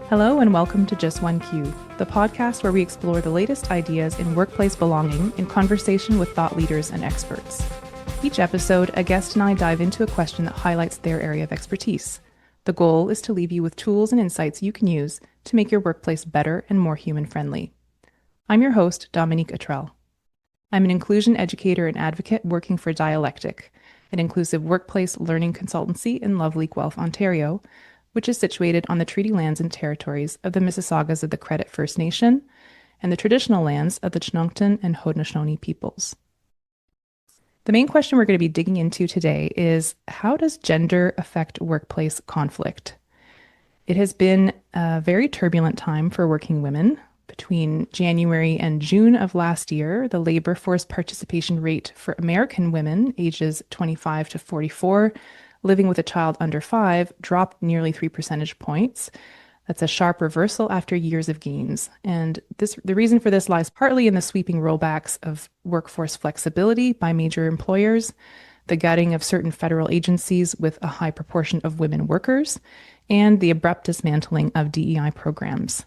Hello and welcome to Just One Q, the podcast where we explore the latest ideas in workplace belonging in conversation with thought leaders and experts. Each episode, a guest and I dive into a question that highlights their area of expertise. The goal is to leave you with tools and insights you can use to make your workplace better and more human-friendly. I'm your host, Dominique. I'm an inclusion educator and advocate working for Dialectic, an inclusive workplace learning consultancy in lovely Guelph, Ontario, which is situated on the treaty lands and territories of the Mississaugas of the Credit First Nation and the traditional lands of the Chinooktun and Haudenosaunee peoples. The main question we're going to be digging into today is, how does gender affect workplace conflict? It has been a very turbulent time for working women. Between January and June of last year, the labor force participation rate for American women ages 25 to 44 living with a child under 5 dropped nearly 3 percentage points. That's a sharp reversal after years of gains. And the reason for this lies partly in the sweeping rollbacks of workforce flexibility by major employers, the gutting of certain federal agencies with a high proportion of women workers, and the abrupt dismantling of DEI programs.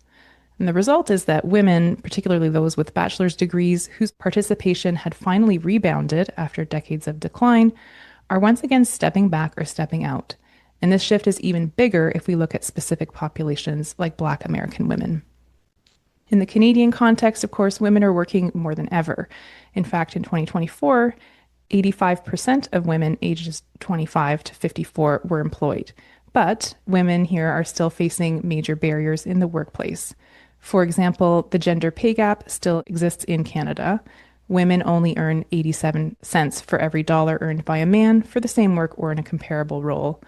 And the result is that women, particularly those with bachelor's degrees whose participation had finally rebounded after decades of decline, are once again stepping back or stepping out. And this shift is even bigger if we look at specific populations like Black American women. In the Canadian context, of course, women are working more than ever. In fact, in 2024, 85% of women ages 25 to 54 were employed. But women here are still facing major barriers in the workplace. For example, the gender pay gap still exists in Canada. Women only earn 87 cents for every dollar earned by a man for the same work or in a comparable role.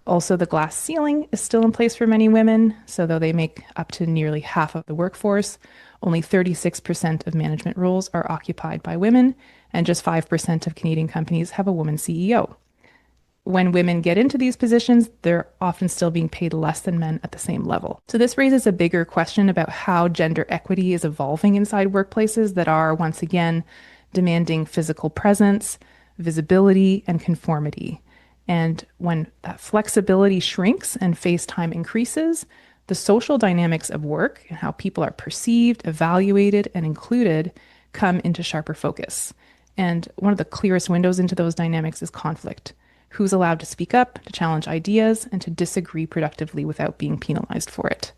Also, the glass ceiling is still in place for many women, so though they make up to nearly half of the workforce, only 36% of management roles are occupied by women, and just 5% of Canadian companies have a woman CEO. When women get into these positions, they're often still being paid less than men at the same level. So this raises a bigger question about how gender equity is evolving inside workplaces that are, once again, demanding physical presence, visibility, and conformity. And when that flexibility shrinks and face time increases, the social dynamics of work and how people are perceived, evaluated, and included come into sharper focus. And one of the clearest windows into those dynamics is conflict. Who's allowed to speak up, to challenge ideas, and to disagree productively without being penalized for it.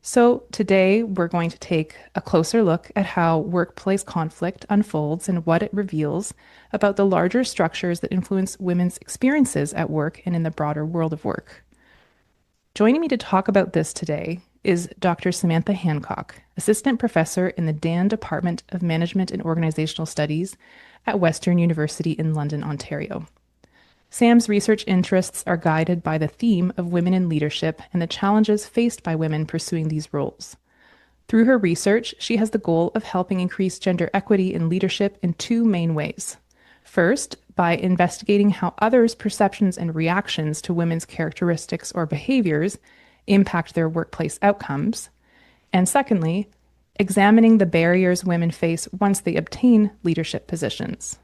So today, we're going to take a closer look at how workplace conflict unfolds and what it reveals about the larger structures that influence women's experiences at work and in the broader world of work. Joining me to talk about this today is Dr. Samantha Hancock, Assistant Professor in the Dan Department of Management and Organizational Studies at Western University in London, Ontario. Sam's research interests are guided by the theme of women in leadership and the challenges faced by women pursuing these roles. Through her research, she has the goal of helping increase gender equity in leadership in two main ways. First, by investigating how others' perceptions and reactions to women's characteristics or behaviors impact their workplace outcomes. And secondly, examining the barriers women face once they obtain leadership positions.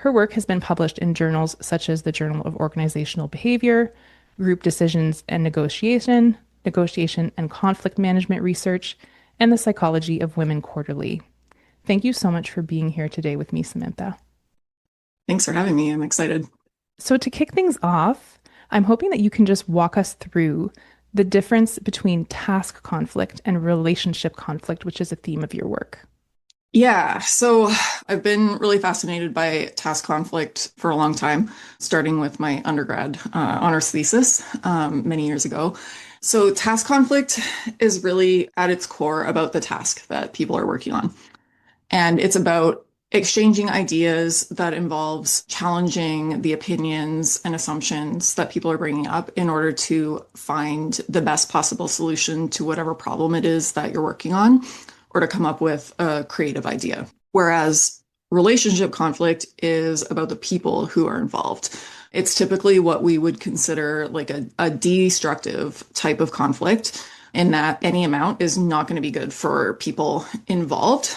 Her work has been published in journals such as the Journal of Organizational Behavior, Group Decisions and Negotiation, Negotiation and Conflict Management Research, and the Psychology of Women Quarterly. Thank you so much for being here today with me, Samantha. Thanks for having me. I'm excited. So to kick things off, I'm hoping that you can just walk us through the difference between task conflict and relationship conflict, which is a theme of your work. Yeah, so I've been really fascinated by task conflict for a long time, starting with my undergrad honors thesis many years ago. So task conflict is really at its core about the task that people are working on. And it's about exchanging ideas that involves challenging the opinions and assumptions that people are bringing up in order to find the best possible solution to whatever problem it is that you're working on, or to come up with a creative idea. Whereas relationship conflict is about the people who are involved. It's typically what we would consider like a destructive type of conflict, in that any amount is not going to be good for people involved,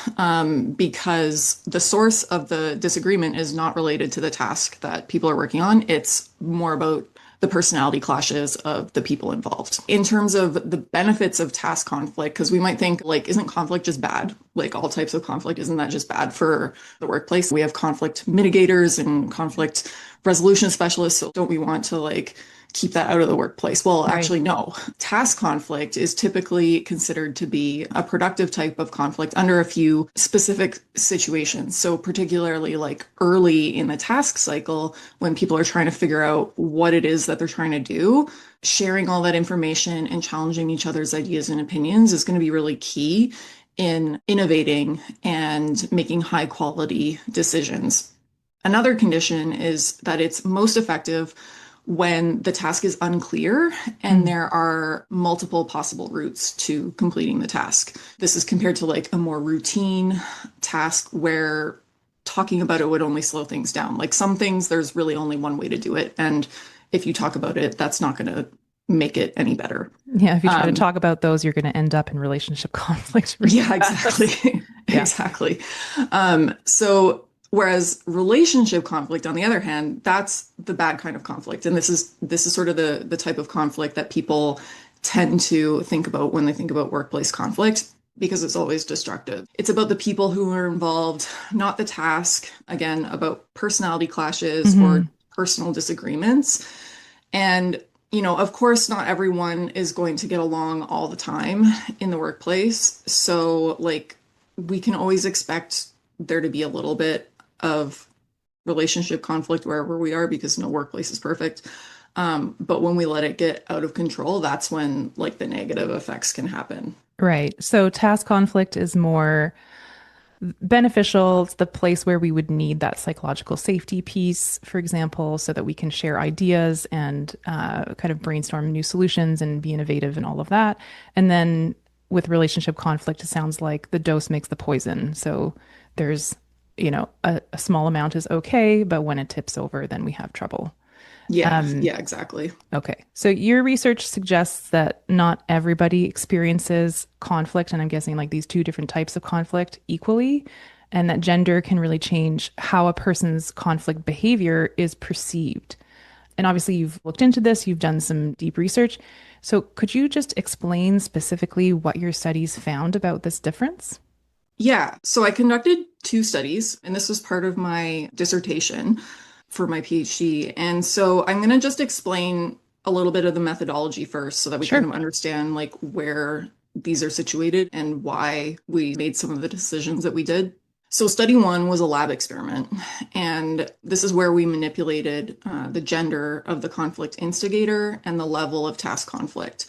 because the source of the disagreement is not related to the task that people are working on. It's more about the personality clashes of the people involved. In terms of the benefits of task conflict, because we might think, like, isn't conflict just bad? Like, all types of conflict, isn't that just bad for the workplace? We have conflict mitigators and conflict resolution specialists. So don't we want to, like, keep that out of the workplace? Well, Right. actually, no. Task conflict is typically considered to be a productive type of conflict under a few specific situations. So, particularly like early in the task cycle, when people are trying to figure out what it is that they're trying to do, sharing all that information and challenging each other's ideas and opinions is going to be really key in innovating and making high quality decisions. Another condition is that it's most effective when the task is unclear and Mm. there are multiple possible routes to completing the task. This is compared to like a more routine task where talking about it would only slow things down. Like some things, there's really only one way to do it. And if you talk about it, that's not going to make it any better. Yeah, if you try to Um, talk about those, you're going to end up in relationship conflict really yeah, fast. exactly. Yeah. Exactly. So whereas relationship conflict, on the other hand, that's the bad kind of conflict. And this is sort of the type of conflict that people tend to think about when they think about workplace conflict because it's always destructive. It's about the people who are involved, not the task. Again, about personality clashes or Hmm. personal disagreements. And, of course, not everyone is going to get along all the time in the workplace. So, like, we can always expect there to be a little bit of relationship conflict wherever we are because no workplace is perfect. But when we let it get out of control, that's when, like, the negative effects can happen. Right. So task conflict is more beneficial. It's the place where we would need that psychological safety piece, for example, so that we can share ideas and kind of brainstorm new solutions and be innovative and all of that. And then with relationship conflict, it sounds like the dose makes the poison. So there's, a small amount is okay, but when it tips over, then we have trouble. Yeah, Um, yeah, exactly. Okay. So your research suggests that not everybody experiences conflict, and I'm guessing like these two different types of conflict equally, and that gender can really change how a person's conflict behavior is perceived. And obviously, you've looked into this, you've done some deep research. So could you just explain specifically what your studies found about this difference? Yeah, so I conducted two studies, and this was part of my dissertation for my PhD. And so I'm going to just explain a little bit of the methodology first so that we kind Sure. of understand like where these are situated and why we made some of the decisions that we did. So study one was a lab experiment, and this is where we manipulated the gender of the conflict instigator and the level of task conflict.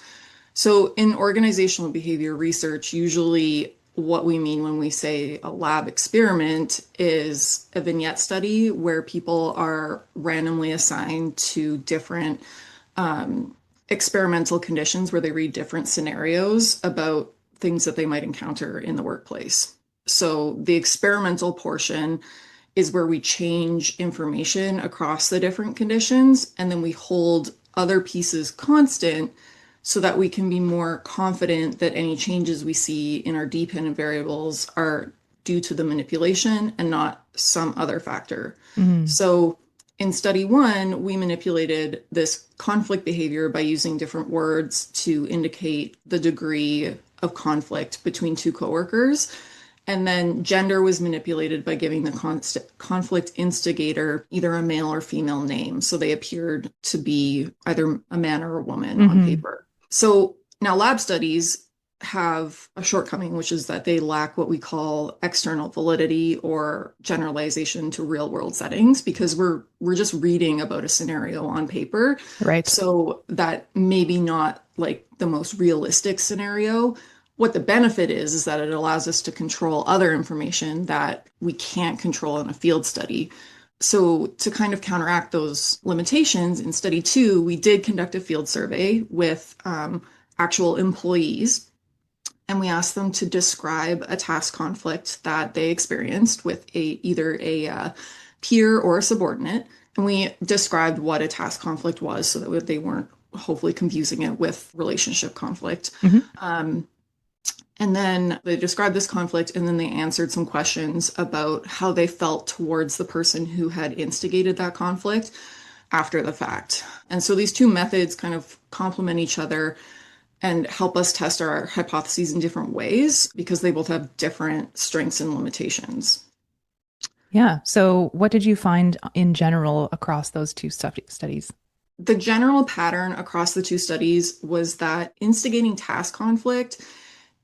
So, in organizational behavior research, usually what we mean when we say a lab experiment is a vignette study where people are randomly assigned to different experimental conditions where they read different scenarios about things that they might encounter in the workplace. So, the experimental portion is where we change information across the different conditions and then we hold other pieces constant so that we can be more confident that any changes we see in our dependent variables are due to the manipulation and not some other factor. Mhm. So in study one, we manipulated this conflict behavior by using different words to indicate the degree of conflict between two coworkers. And then gender was manipulated by giving the conflict instigator either a male or female name. So they appeared to be either a man or a woman on Mhm. paper. So now lab studies have a shortcoming, which is that they lack what we call external validity or generalization to real world settings because we're just reading about a scenario on paper. Right. So that maybe not like the most realistic scenario. What the benefit is that it allows us to control other information that we can't control in a field study. So, to kind of counteract those limitations, in study two, we did conduct a field survey with actual employees, and we asked them to describe a task conflict that they experienced with either a peer or a subordinate. And we described what a task conflict was so that they weren't hopefully confusing it with relationship conflict. Mhm. Um, and then they described this conflict and then they answered some questions about how they felt towards the person who had instigated that conflict. after the fact. And so these two methods kind of complement each other and help us test our hypotheses in different ways because they both have different strengths and limitations. Yeah. So, what did you find in general across those two studies? The general pattern across the two studies was that instigating task conflict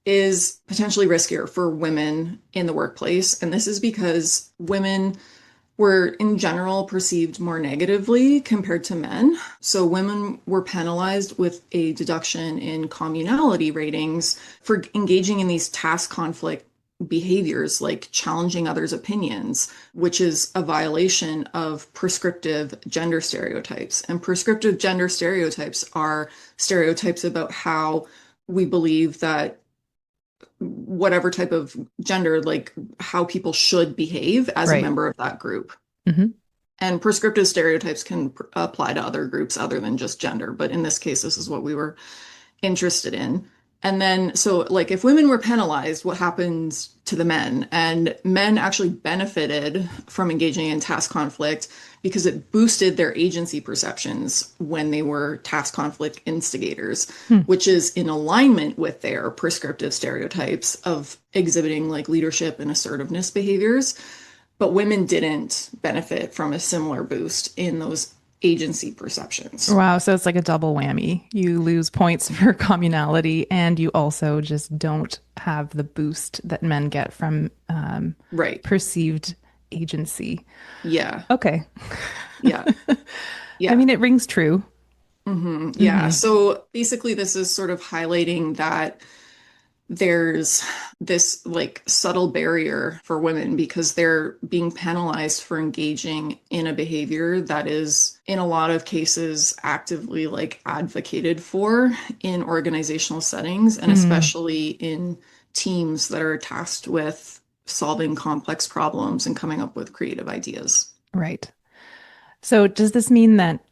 is potentially riskier for women in the workplace. And this is because women were in general perceived more negatively compared to men. So women were penalized with a deduction in communality ratings for engaging in these task conflict behaviors like challenging others' opinions, which is a violation of prescriptive gender stereotypes. And prescriptive gender stereotypes are stereotypes about how we believe that whatever type of gender, like how people should behave as a Right. member of that group. Hmm. And prescriptive stereotypes can apply to other groups other than just gender. But in this case, this is what we were interested in. And then, so like if women were penalized, what happens to the men? And men actually benefited from engaging in task conflict because it boosted their agency perceptions when they were task conflict instigators, Hmm. which is in alignment with their prescriptive stereotypes of exhibiting like leadership and assertiveness behaviors. But women didn't benefit from a similar boost in those agency perceptions. Wow. So, it's like a double whammy. You lose points for communality, and you also just don't have the boost that men get from Right. perceived agency. Yeah. Okay. Yeah. I Yeah. mean, it rings true. Yeah. Hmm. So basically, this is sort of highlighting that there's this like subtle barrier for women because they're being penalized for engaging in a behavior that is, in a lot of cases, actively like advocated for in organizational settings and Mm, especially in teams that are tasked with solving complex problems and coming up with creative ideas. right. So, does this mean that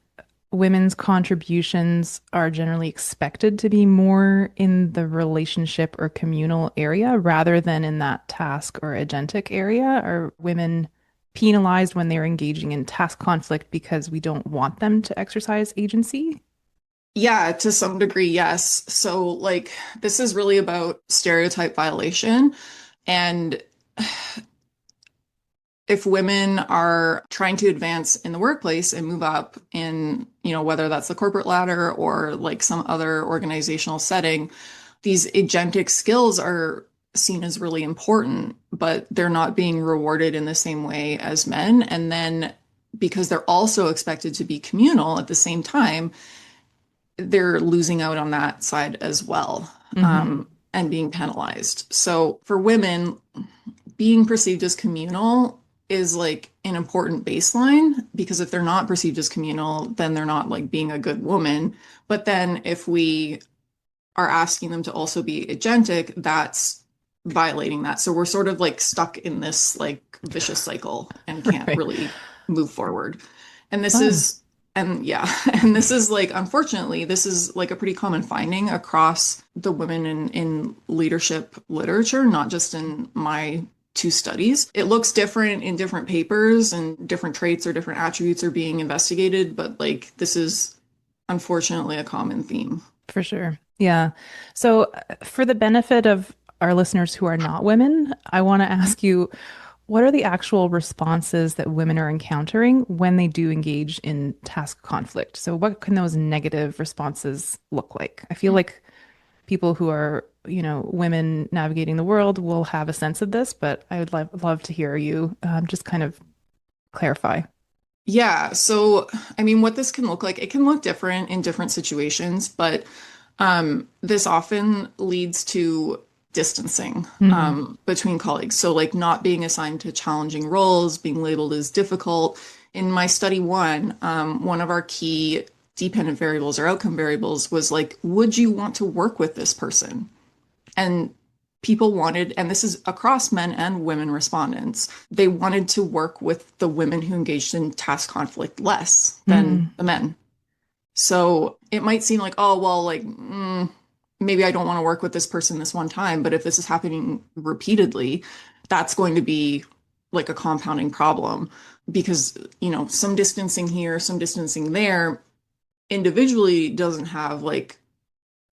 women's contributions are generally expected to be more in the relationship or communal area rather than in that task or agentic area? Are women penalized when they're engaging in task conflict because we don't want them to exercise agency? Yeah, to some degree, yes. So, like, this is really about stereotype violation. And if women are trying to advance in the workplace and move up in, whether that's the corporate ladder or like some other organizational setting, these agentic skills are seen as really important, but they're not being rewarded in the same way as men. And then because they're also expected to be communal at the same time, they're losing out on that side as well, Hmm. and being penalized. So for women, being perceived as communal is like an important baseline because if they're not perceived as communal, then they're not like being a good woman. But then if we are asking them to also be agentic, that's violating that. So we're sort of like stuck in this like vicious cycle and can't Right. really move forward. And this Oh, is, and yeah, and this is like, unfortunately, this is like a pretty common finding across the women in leadership literature, not just in my two studies. It looks different in different papers and different traits or different attributes are being investigated, but like this is unfortunately a common theme. for sure. Yeah. So, for the benefit of our listeners who are not women, I want to ask you, what are the actual responses that women are encountering when they do engage in task conflict? So, what can those negative responses look like? I feel like people who are, women navigating the world will have a sense of this, but I would love to hear you just kind of clarify. Yeah, so I mean, what this can look like, it can look different in different situations, but this often leads to distancing Hmm. between colleagues. So, like, not being assigned to challenging roles, being labeled as difficult. In my study one of our key dependent variables or outcome variables was like, would you want to work with this person? And people wanted, and this is across men and women respondents, they wanted to work with the women who engaged in task conflict less than Mm, the men. So it might seem like, oh, well, like, maybe I don't want to work with this person this one time, but if this is happening repeatedly, that's going to be like a compounding problem because, some distancing here, some distancing there individually doesn't have like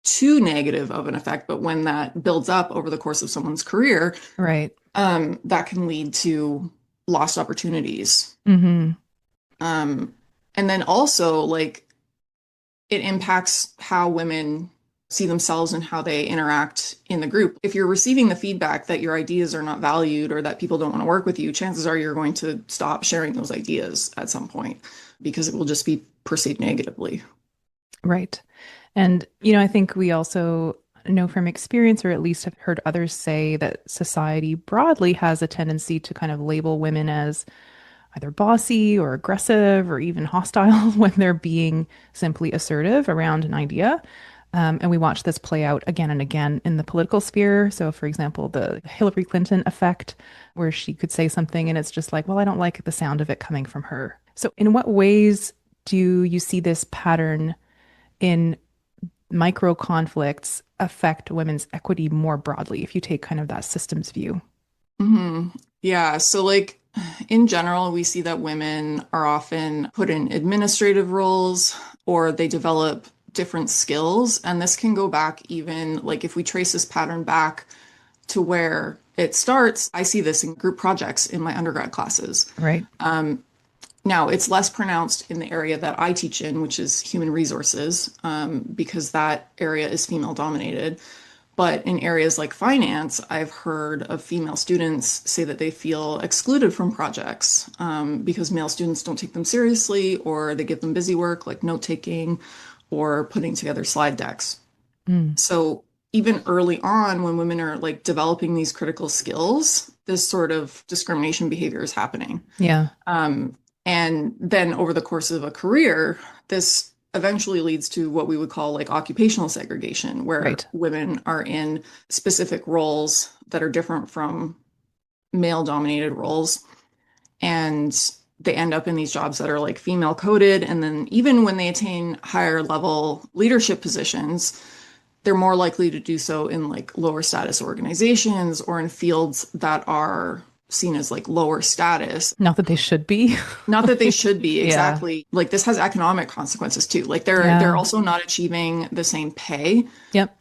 too negative of an effect, but when that builds up over the course of someone's career, Right. that can lead to lost opportunities. Hmm. Um, and then also like it impacts how women see themselves and how they interact in the group. If you're receiving the feedback that your ideas are not valued or that people don't want to work with you, chances are you're going to stop sharing those ideas at some point because it will just be perceived negatively. Right. And, I think we also know from experience, or at least have heard others say, that society broadly has a tendency to kind of label women as either bossy or aggressive or even hostile when they're being simply assertive around an idea. And we watch this play out again and again in the political sphere. So, for example, the Hillary Clinton effect, where she could say something and it's just like, well, I don't like the sound of it coming from her. So, in what ways do you see this pattern in micro conflicts affect women's equity more broadly, if you take kind of that systems view? Hmm. Yeah. So, like, in general, we see that women are often put in administrative roles or they develop different skills. And this can go back even like if we trace this pattern back to where it starts, I see this in group projects in my undergrad classes. Right. Now, it's less pronounced in the area that I teach in, which is human resources, because that area is female dominated. But in areas like finance, I've heard of female students say that they feel excluded from projects because male students don't take them seriously or they give them busy work like note taking or putting together slide decks. Mm. So even early on, when women are like developing these critical skills, this sort of discrimination behavior is happening. Yeah. And then over the course of a career, this eventually leads to what we would call like occupational segregation, where Right. women are in specific roles that are different from male dominated roles. And they end up in these jobs that are like female coded. And then even when they attain higher level leadership positions, they're more likely to do so in like lower status organizations or in fields that are seen as like lower status. Not that they should be. Not that they should be Yeah. exactly. Like this has economic consequences too. Like they're Yeah. also not achieving the same pay, Yep.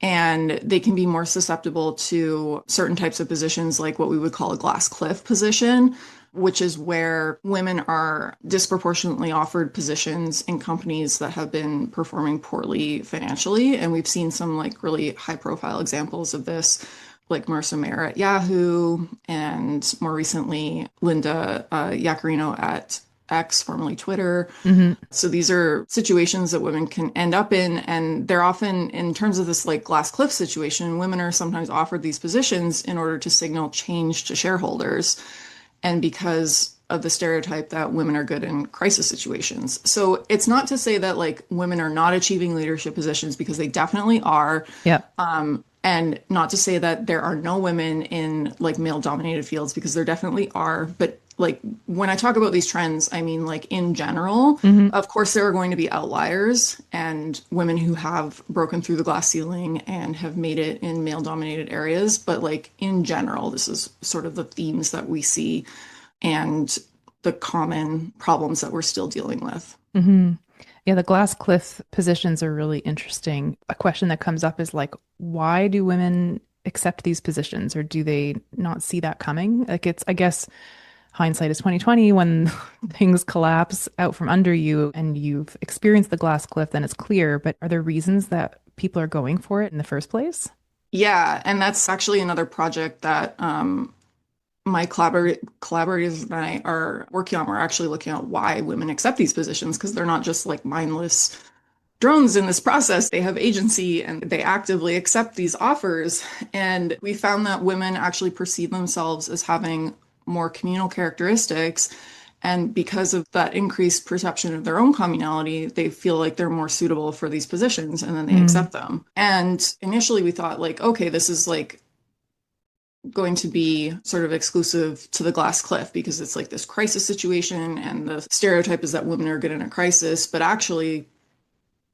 and they can be more susceptible to certain types of positions like what we would call a glass cliff position, which is where women are disproportionately offered positions in companies that have been performing poorly financially. And we've seen some like really high profile examples of this, like Marissa Mayer at Yahoo, and more recently, Linda Yaccarino at X, formerly Twitter. Hmm. So these are situations that women can end up in, and they're often, in terms of this like glass cliff situation, women are sometimes offered these positions in order to signal change to shareholders, and because of the stereotype that women are good in crisis situations. So it's not to say that like women are not achieving leadership positions because they definitely are. Yep. And not to say that there are no women in like male dominated fields because there definitely are. But like when I talk about these trends, I mean like in general, Hmm. of course, there are going to be outliers and women who have broken through the glass ceiling and have made it in male dominated areas. But like in general, this is sort of the themes that we see and the common problems that we're still dealing with. Hmm. Yeah, the glass cliff positions are really interesting. A question that comes up is like, why do women accept these positions, or do they not see that coming? Like it's, I guess, hindsight is 2020 when things collapse out from under you and you've experienced the glass cliff, then it's clear. But are there reasons that people are going for it in the first place? Yeah, and that's actually another project that my collaborators and I are working on. We're actually looking at why women accept these positions because they're not just like mindless drones in this process. They have agency and they actively accept these offers. And we found that women actually perceive themselves as having more communal characteristics. And because of that increased perception of their own communality, they feel like they're more suitable for these positions and then they Mm. accept them. And initially we thought like, okay, this is like going to be sort of exclusive to the glass cliff because it's like this crisis situation and the stereotype is that women are good in a crisis. But actually,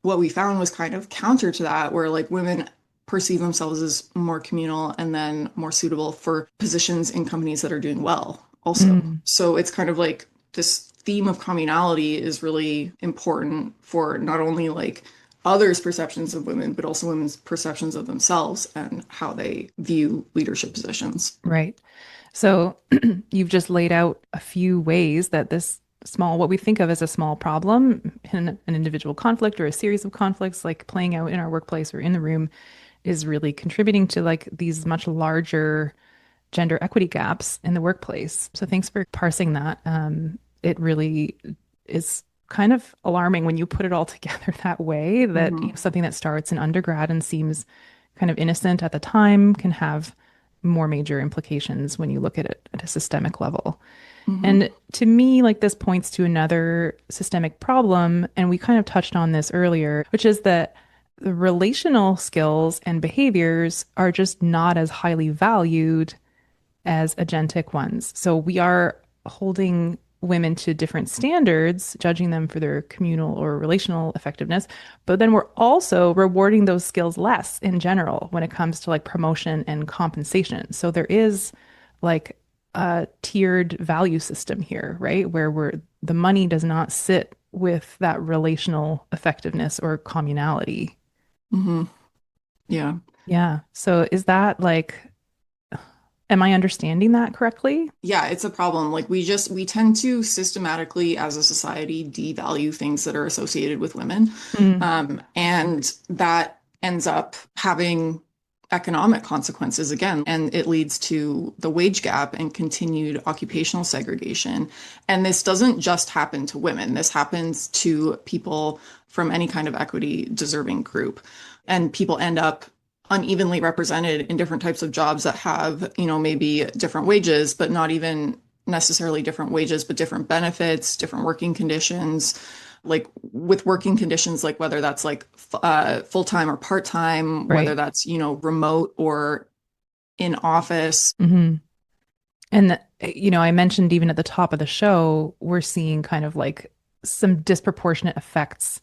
what we found was kind of counter to that, where like women perceive themselves as more communal and then more suitable for positions in companies that are doing well also. Mm, So it's kind of like this theme of communality is really important for not only like others' perceptions of women, but also women's perceptions of themselves and how they view leadership positions. right. So you've just laid out a few ways that this small, what we think of as a small problem in an individual conflict or a series of conflicts, like playing out in our workplace or in the room, is really contributing to like these much larger gender equity gaps in the workplace. So thanks for parsing that. It really is kind of alarming when you put it all together that way, that Hmm. something that starts in undergrad and seems kind of innocent at the time can have more major implications when you look at it at a systemic level. Hmm. And to me, like this points to another systemic problem, and we kind of touched on this earlier, which is that the relational skills and behaviors are just not as highly valued as agentic ones. So we are holding women to different standards, judging them for their communal or relational effectiveness, but then we're also rewarding those skills less in general when it comes to like promotion and compensation. So there is like a tiered value system here, right? Where the money does not sit with that relational effectiveness or communality. Hmm. Yeah. Yeah. So is that like, am I understanding that correctly? Yeah, it's a problem. Like we tend to systematically as a society devalue things that are associated with women. Mm, And that ends up having economic consequences again, and it leads to the wage gap and continued occupational segregation. And this doesn't just happen to women. This happens to people from any kind of equity deserving group. And people end up unevenly represented in different types of jobs that have, maybe different wages, but not even necessarily different wages, but different benefits, different working conditions. Like with working conditions, like whether that's like full-time or part-time, whether right. that's, remote or in office. Hmm. And, I mentioned even at the top of the show, we're seeing kind of like some disproportionate effects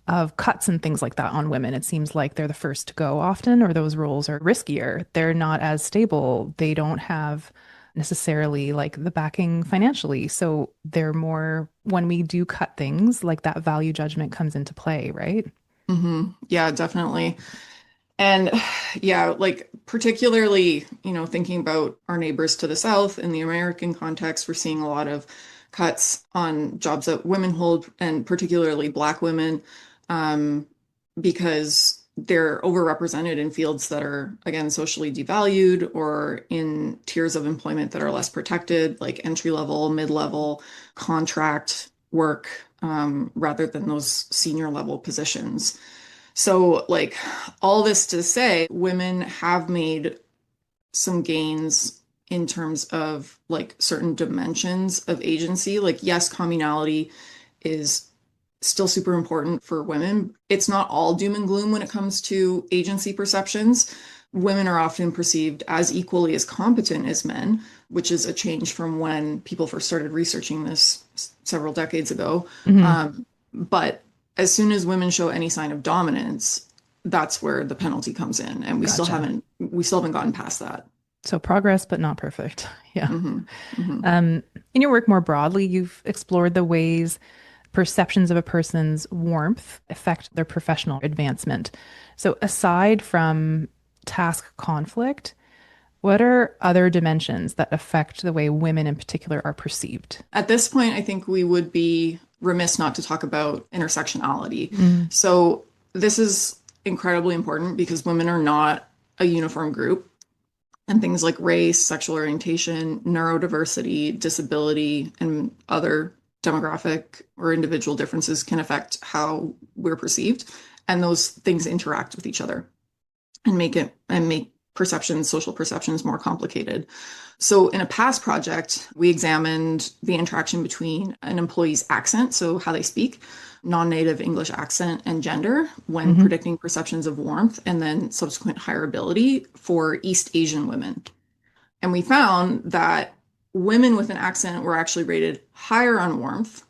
of cuts and things like that on women. It seems like they're the first to go often, or those roles are riskier. They're not as stable. They don't have necessarily like the backing financially. So they're more, when we do cut things, like that value judgment comes into play, right? Yeah, definitely. And yeah, like particularly, thinking about our neighbors to the south in the American context, we're seeing a lot of cuts on jobs that women hold, and particularly Black women, um, because they're overrepresented in fields that are, again, socially devalued or in tiers of employment that are less protected, like entry level, mid-level, contract work, rather than those senior level positions. So, like, all this to say, women have made some gains in terms of like certain dimensions of agency. Like, yes, communality is still super important for women. It's not all doom and gloom when it comes to agency perceptions. Women are often perceived as equally as competent as men, which is a change from when people first started researching this several decades ago. Hmm. But as soon as women show any sign of dominance, that's where the penalty comes in, and Gotcha. we still haven't gotten past that. So progress, but not perfect. Yeah. Hmm. Hmm. In your work more broadly, you've explored the ways perceptions of a person's warmth affect their professional advancement. So, aside from task conflict, what are other dimensions that affect the way women in particular are perceived? At this point, I think we would be remiss not to talk about intersectionality. Mm, So, this is incredibly important because women are not a uniform group, and things like race, sexual orientation, neurodiversity, disability, and other demographic or individual differences can affect how we're perceived. And those things interact with each other and make perceptions, social perceptions more complicated. So in a past project, we examined the interaction between an employee's accent, so how they speak, non-native English accent, and gender when hmm. predicting perceptions of warmth, and then subsequent hireability for East Asian women. And we found that women with an accent were actually rated higher on warmth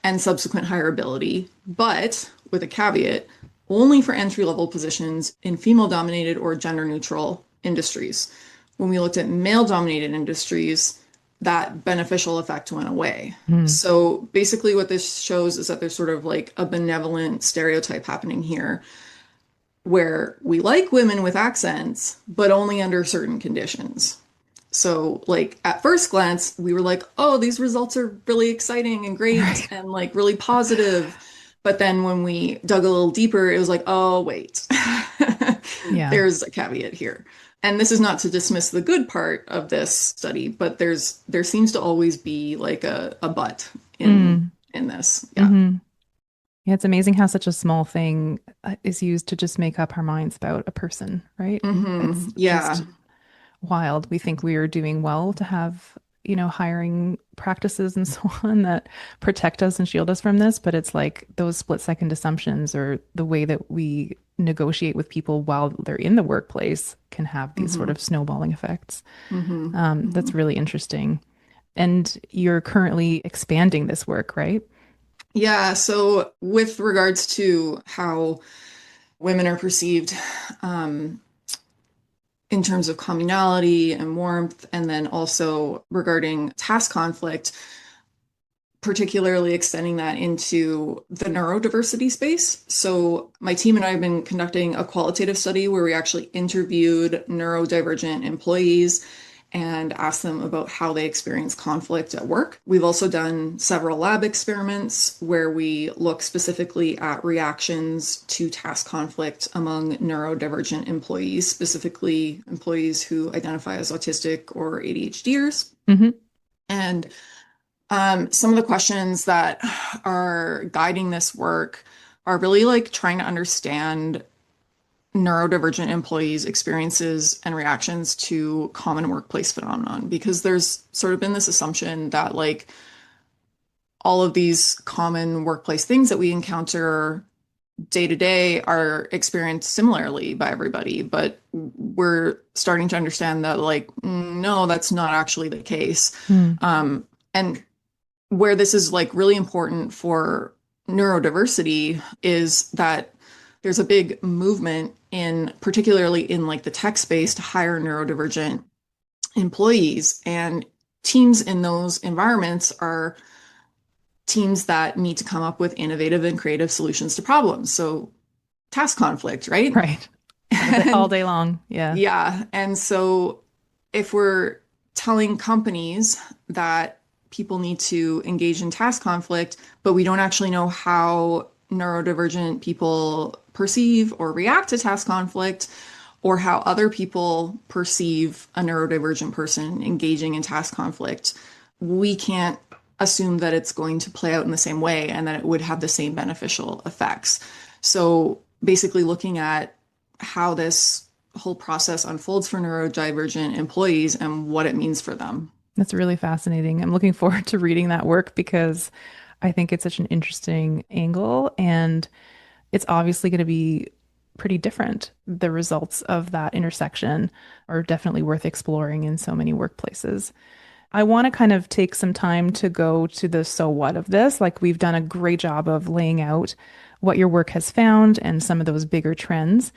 and subsequent hireability, but with a caveat, only for entry-level positions in female-dominated or gender-neutral industries. When we looked at male-dominated industries, that beneficial effect went away. Hmm. So basically what this shows is that there's sort of like a benevolent stereotype happening here where we like women with accents, but only under certain conditions. So, like, at first glance, we were like, oh, these results are really exciting and great Right. and like really positive. But then when we dug a little deeper, it was like, oh, wait, Yeah. there's a caveat here. And this is not to dismiss the good part of this study, but there seems to always be like a but Mm. in this. Yeah. Hmm. Yeah, it's amazing how such a small thing is used to just make up our minds about a person, right? It's Yeah. just wild. We think we are doing well to have, hiring practices and so on that protect us and shield us from this, but it's like those split second assumptions or the way that we negotiate with people while they're in the workplace can have these sort hmm of snowballing effects. hmm That's hmm really interesting. And you're currently expanding this work, right? Yeah. So with regards to how women are perceived, um, in terms of communality and warmth, and then also regarding task conflict, particularly extending that into the neurodiversity space. So, my team and I have been conducting a qualitative study where we actually interviewed neurodivergent employees and asked them about how they experience conflict at work. We've also done several lab experiments where we look specifically at reactions to task conflict among neurodivergent employees, specifically employees who identify as autistic or ADHDers. Hmm. And some of the questions that are guiding this work are really like trying to understand neurodivergent employees' experiences and reactions to common workplace phenomenon, because there's sort of been this assumption that like all of these common workplace things that we encounter day to day are experienced similarly by everybody, but we're starting to understand that like no, that's not actually the case. Mm. And where this is like really important for neurodiversity is that there's a big movement in particularly in like the tech space to hire neurodivergent employees, and teams in those environments are teams that need to come up with innovative and creative solutions to problems. So task conflict, right? Right. All And day long. Yeah. yeah, and so if we're telling companies that people need to engage in task conflict, but we don't actually know how neurodivergent people perceive or react to task conflict, or how other people perceive a neurodivergent person engaging in task conflict, we can't assume that it's going to play out in the same way and that it would have the same beneficial effects. So basically looking at how this whole process unfolds for neurodivergent employees and what it means for them. That's really fascinating. I'm looking forward to reading that work because I think it's such an interesting angle and it's obviously going to be pretty different. The results of that intersection are definitely worth exploring in so many workplaces. I want to kind of take some time to go to the so what of this. Like we've done a great job of laying out what your work has found and some of those bigger trends.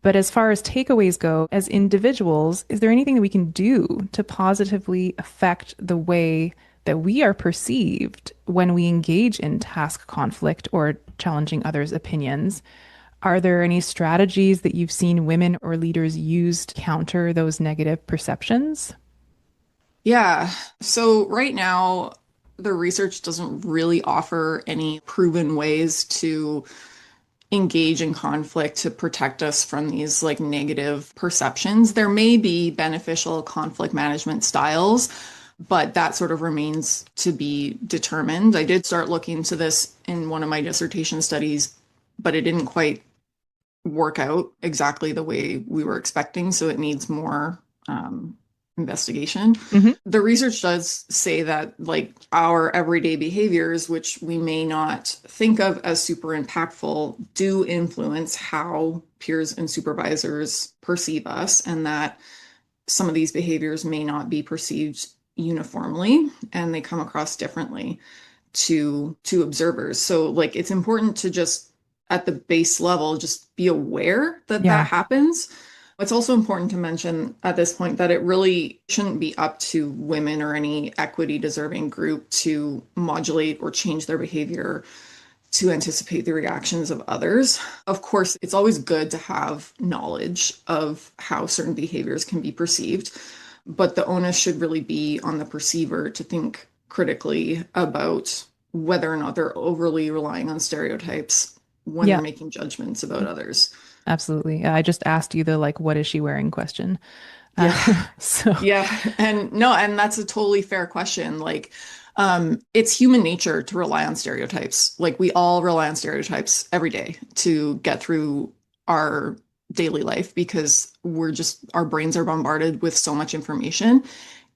But as far as takeaways go, as individuals, is there anything that we can do to positively affect the way that we are perceived when we engage in task conflict or challenging others' opinions? Are there any strategies that you've seen women or leaders use to counter those negative perceptions? Yeah. So right now, the research doesn't really offer any proven ways to engage in conflict to protect us from these like negative perceptions. There may be beneficial conflict management styles, but that sort of remains to be determined. I did start looking into this in one of my dissertation studies, but it didn't quite work out exactly the way we were expecting. So it needs more investigation. Hmm. The research does say that, like, our everyday behaviors, which we may not think of as super impactful, do influence how peers and supervisors perceive us, and that some of these behaviors may not be perceived uniformly and they come across differently to observers. So like it's important to just at the base level, just be aware that that Yeah. happens. It's also important to mention at this point that it really shouldn't be up to women or any equity deserving group to modulate or change their behavior to anticipate the reactions of others. Of course, it's always good to have knowledge of how certain behaviors can be perceived, but the onus should really be on the perceiver to think critically about whether or not they're overly relying on stereotypes when they're Yeah. making judgments about others. Absolutely. Yeah, I just asked you the like, what is she wearing question. Yeah. So, Yeah. And no, and that's a totally fair question. Like, it's human nature to rely on stereotypes. Like we all rely on stereotypes every day to get through our daily life because our brains are bombarded with so much information.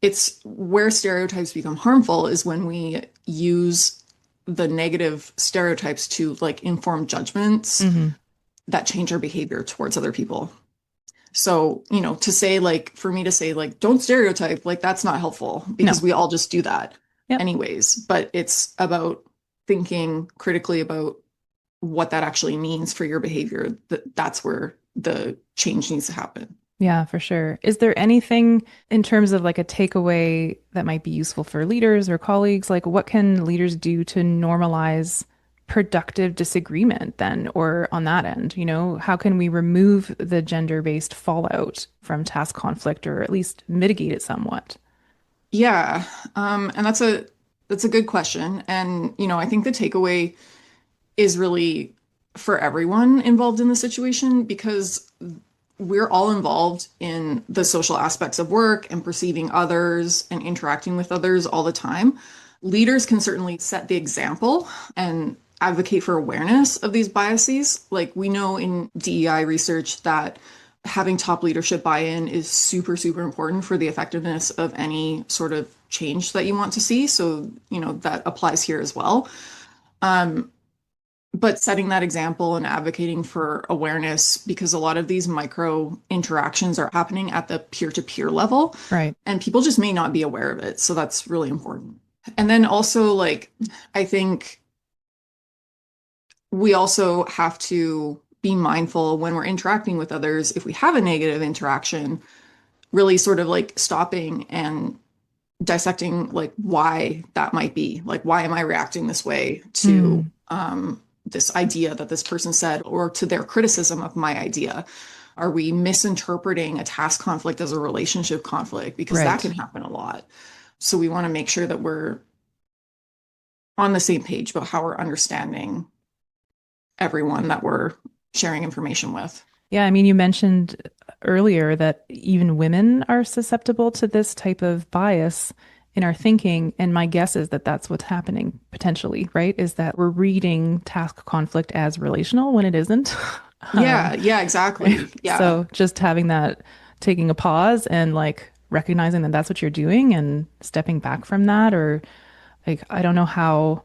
It's where stereotypes become harmful is when we use the negative stereotypes to like inform judgments mhm. that change our behavior towards other people. So, to say like, for me to say like, don't stereotype, like that's not helpful because No. we all just do that Yep. anyways. But it's about thinking critically about what that actually means for your behavior. That's where the change needs to happen. Yeah, for sure. Is there anything in terms of like a takeaway that might be useful for leaders or colleagues? Like, what can leaders do to normalize productive disagreement then, or on that end? How can we remove the gender-based fallout from task conflict or at least mitigate it somewhat? Yeah. And that's a good question. And, I think the takeaway is really for everyone involved in the situation because we're all involved in the social aspects of work and perceiving others and interacting with others all the time. Leaders can certainly set the example and advocate for awareness of these biases. Like we know in DEI research that having top leadership buy-in is super, super important for the effectiveness of any sort of change that you want to see. So, that applies here as well. But setting that example and advocating for awareness because a lot of these micro interactions are happening at the peer-to-peer level Right. and people just may not be aware of it. So that's really important. And then also like I think we also have to be mindful when we're interacting with others if we have a negative interaction, really sort of like stopping and dissecting like why that might be. Like why am I reacting this way to Mm, this idea that this person said or to their criticism of my idea? Are we misinterpreting a task conflict as a relationship conflict? Because that can right. happen a lot. So we want to make sure that we're on the same page about how we're understanding everyone that we're sharing information with. Yeah, I mean, you mentioned earlier that even women are susceptible to this type of bias in our thinking. And my guess is that that's what's happening potentially, right? Is that we're reading task conflict as relational when it isn't. Um, Yeah, yeah, right? exactly. Yeah. So just having that, taking a pause and like recognizing that that's what you're doing and stepping back from that, or like, I don't know how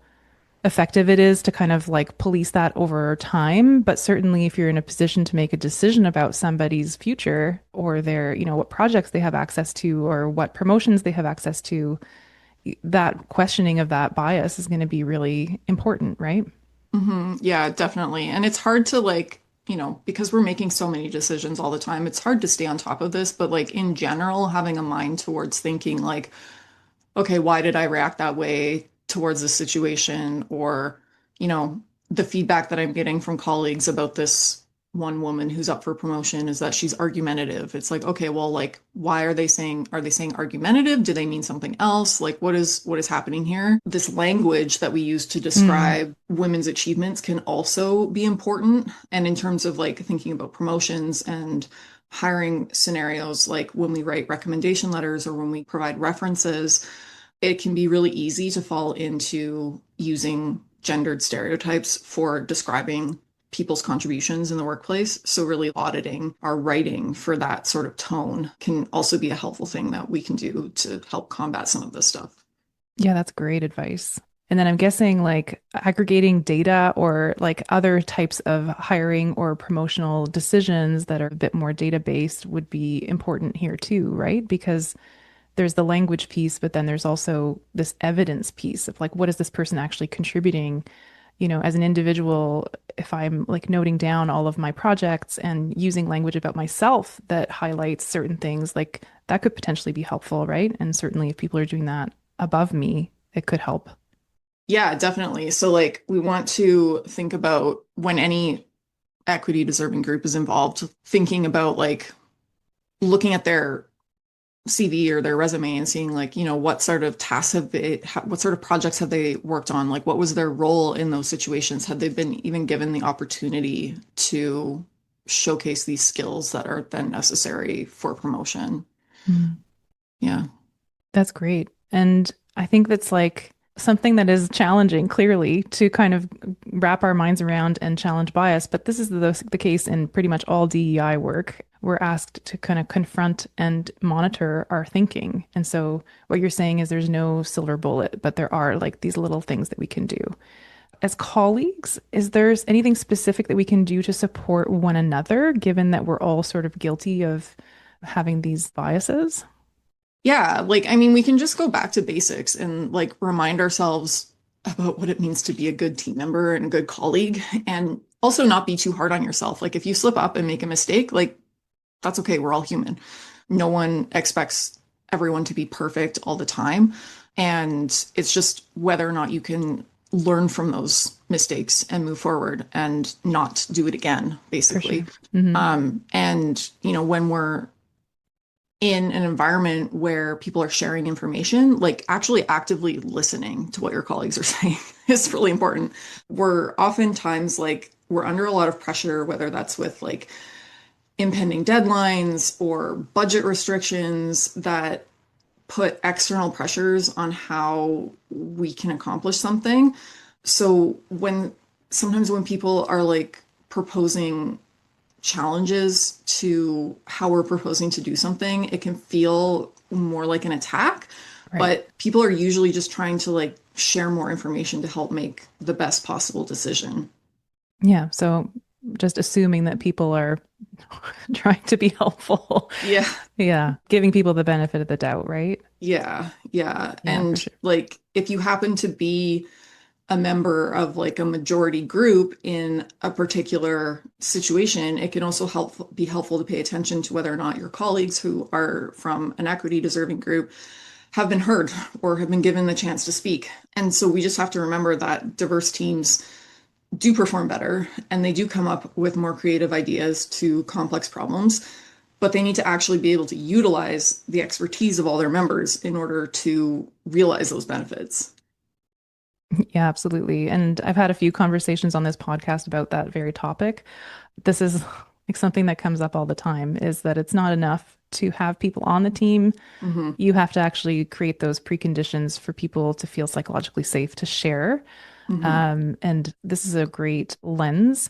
effective it is to kind of like police that over time. But certainly, if you're in a position to make a decision about somebody's future or their, what projects they have access to or what promotions they have access to, that questioning of that bias is going to be really important, right? Yeah, definitely. And it's hard to like, because we're making so many decisions all the time, it's hard to stay on top of this. But like in general, having a mind towards thinking like, okay, why did I react that way towards this situation? Or, you know, the feedback that I'm getting from colleagues about this one woman who's up for promotion is that she's argumentative. It's like, okay, well, like, why are they saying argumentative? Do they mean something else? Like, what is happening here? This language that we use to Mm, describe women's achievements can also be important. And in terms of like thinking about promotions and hiring scenarios, like when we write recommendation letters or when we provide references, it can be really easy to fall into using gendered stereotypes for describing people's contributions in the workplace. So, really auditing our writing for that sort of tone can also be a helpful thing that we can do to help combat some of this stuff. yeah, that's great advice. And then I'm guessing like aggregating data or like other types of hiring or promotional decisions that are a bit more data based would be important here too, right? Because there's the language piece, but then there's also this evidence piece of like, what is this person actually contributing? as an individual, if I'm like noting down all of my projects and using language about myself that highlights certain things, like that could potentially be helpful, right? And certainly if people are doing that above me, it could help. Yeah, definitely. So like we want to think about when any equity deserving group is involved, thinking about like looking at their CV or their resume and seeing like, what sort of tasks what sort of projects have they worked on? Like, what was their role in those situations? Had they been even given the opportunity to showcase these skills that are then necessary for promotion? Mm. Yeah. That's great. And I think that's like something that is challenging, clearly, to kind of wrap our minds around and challenge bias. But this is the case in pretty much all DEI work. We're asked to kind of confront and monitor our thinking. And so what you're saying is there's no silver bullet, but there are like these little things that we can do. As colleagues, is there anything specific that we can do to support one another, given that we're all sort of guilty of having these biases? Yeah, like I mean, we can just go back to basics and like remind ourselves about what it means to be a good team member and a good colleague, and also not be too hard on yourself. Like if you slip up and make a mistake, like that's okay. We're all human. No one expects everyone to be perfect all the time. And it's just whether or not you can learn from those mistakes and move forward and not do it again, For sure. basically. Hmm. And, when we're in an environment where people are sharing information, like actually actively listening to what your colleagues are saying is really important. We're oftentimes like, we're under a lot of pressure, whether that's with like impending deadlines or budget restrictions that put external pressures on how we can accomplish something. So sometimes when people are like proposing challenges to how we're proposing to do something, it can feel more like an attack. Right. But people are usually just trying to like share more information to help make the best possible decision. Yeah. So just assuming that people are trying to be helpful. Yeah. Yeah. Giving people the benefit of the doubt, right? Yeah. Yeah. Yeah, for And sure. like if you happen to be a member of like a majority group in a particular situation, it can also be helpful to pay attention to whether or not your colleagues who are from an equity deserving group have been heard or have been given the chance to speak. And so we just have to remember that diverse teams do perform better and they do come up with more creative ideas to complex problems, but they need to actually be able to utilize the expertise of all their members in order to realize those benefits. Yeah, absolutely. And I've had a few conversations on this podcast about that very topic. This is like something that comes up all the time is that it's not enough to have people on the team. Hmm. You have to actually create those preconditions for people to feel psychologically safe to share. Hmm. And this is a great lens.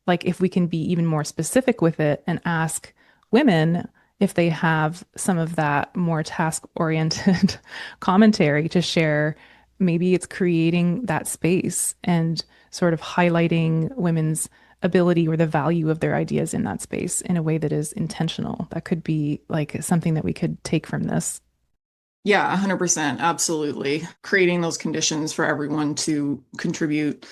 Like, if we can be even more specific with it and ask women if they have some of that more task-oriented commentary to share, maybe it's creating that space and sort of highlighting women's ability or the value of their ideas in that space in a way that is intentional. That could be like something that we could take from this. Yeah, 100%. Absolutely. Creating those conditions for everyone to contribute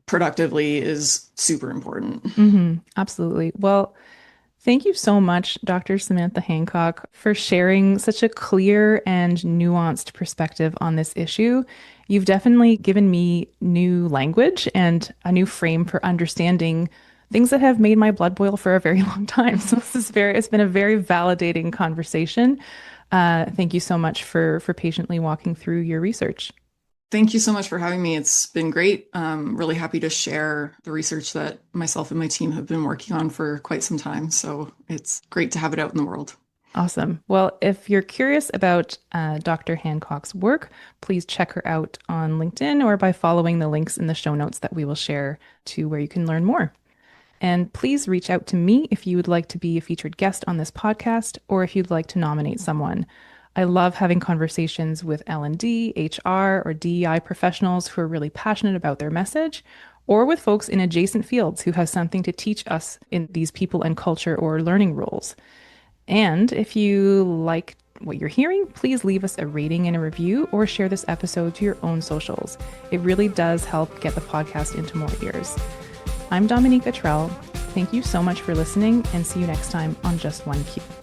productively is super important. Absolutely. Well, thank you so much, Dr. Samantha Hancock, for sharing such a clear and nuanced perspective on this issue. You've definitely given me new language and a new frame for understanding things that have made my blood boil for a very long time. So it's been a very validating conversation. Thank you so much for patiently walking through your research. Thank you so much for having me. It's been great. Really happy to share the research that myself and my team have been working on for quite some time. So it's great to have it out in the world. Awesome. Well, if you're curious about Dr. Hancock's work, please check her out on LinkedIn or by following the links in the show notes that we will share to where you can learn more. And please reach out to me if you would like to be a featured guest on this podcast or if you'd like to nominate someone. I love having conversations with L&D, HR, or DEI professionals who are really passionate about their message, or with folks in adjacent fields who have something to teach us in these people and culture or learning roles. And if you like what you're hearing, please leave us a rating and a review or share this episode to your own socials. It really does help get the podcast into more ears. I'm Dominique. Thank you so much for listening, and see you next time on Just One Cue.